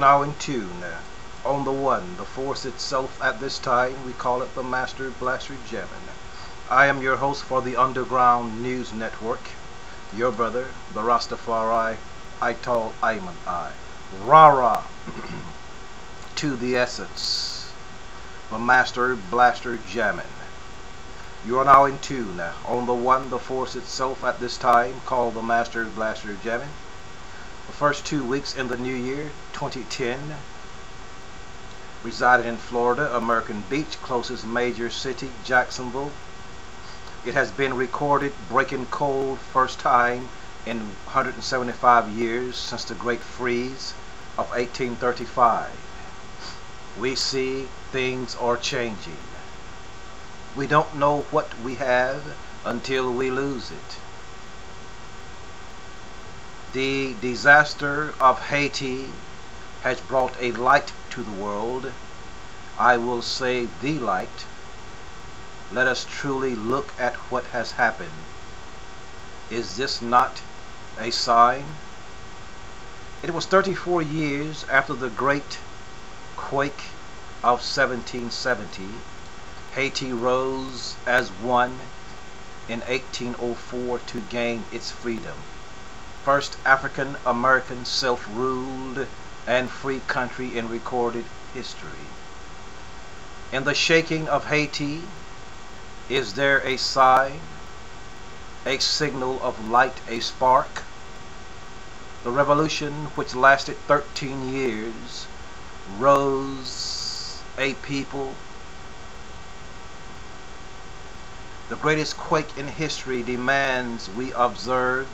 now in tune on the one, the force itself. At this time, we call it the Master Blaster Jamming. I am your host for the Underground News Network, your brother, the Rastafari, Ital Ayman I. Rara to the essence, the Master Blaster Jamming. You are now in tune on the one, the force itself. At this time, called the Master Blaster Jamming. The first 2 weeks in the new year, 2010, resided in Florida, American Beach, closest major city, Jacksonville. It has been recorded breaking cold first time in 175 years since the Great Freeze of 1835. We see things are changing. We don't know what we have until we lose it. The disaster of Haiti has brought a light to the world. I will say the light. Let us truly look at what has happened. Is this not a sign? It was 34 years after the great quake of 1770. Haiti rose as one in 1804 to gain its freedom. First African American self-ruled and free country in recorded history. In the shaking of Haiti, is there a sign, a signal of light, a spark? The revolution, which lasted 13 years, rose a people. The greatest quake in history demands we observe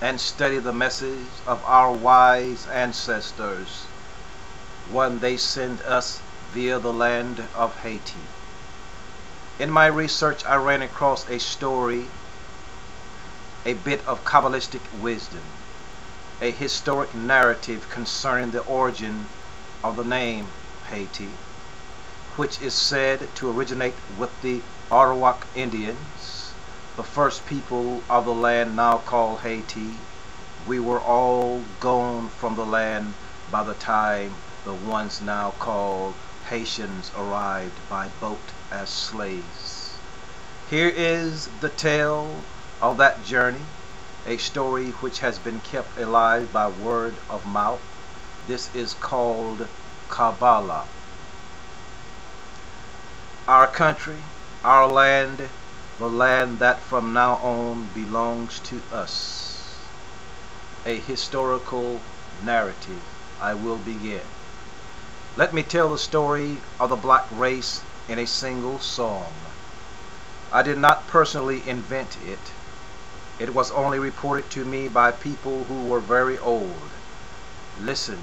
and study the message of our wise ancestors, one they send us via the land of Haiti. In my research, I ran across a story, a bit of Kabbalistic wisdom, a historic narrative concerning the origin of the name Haiti, which is said to originate with the Arawak Indians, the first people of the land now called Haiti. We were all gone from the land by the time the ones now called Haitians arrived by boat as slaves. Here is the tale of that journey, a story which has been kept alive by word of mouth. This is called Kabbalah. Our country, our land, the land that from now on belongs to us. A historical narrative. I will begin. Let me tell the story of the black race in a single song. I did not personally invent it. It was only reported to me by people who were very old. Listen.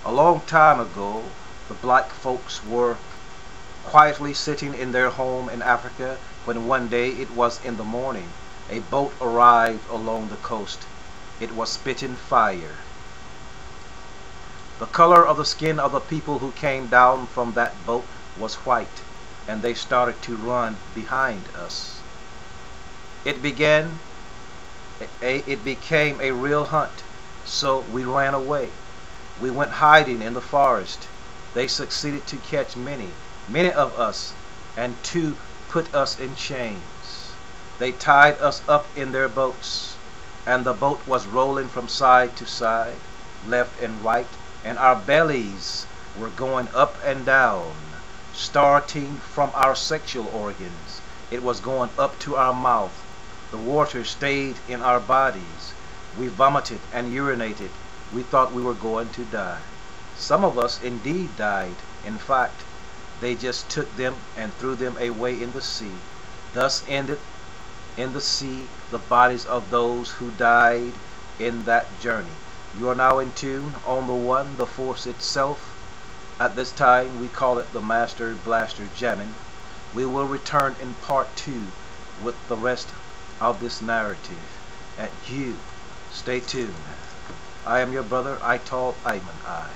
A long time ago, the black folks were quietly sitting in their home in Africa when one day, it was in the morning, a boat arrived along the coast. It was spitting fire. The color of the skin of the people who came down from that boat was white, and they started to run behind us. It became a real hunt, so we ran away. We went hiding in the forest. They succeeded to catch many of us, and to put us in chains. They tied us up in their boats, and the boat was rolling from side to side, left and right, and our bellies were going up and down, starting from our sexual organs. It was going up to our mouth. The water stayed in our bodies. We vomited and urinated. We thought we were going to die. Some of us indeed died. In fact, they just took them and threw them away in the sea. Thus ended in the sea the bodies of those who died in that journey. You are now in tune on the one, the force itself. At this time, we call it the Master Blaster Jamming. We will return in part 2 with the rest of this narrative. And you, stay tuned. I am your brother, Ital Ayman I.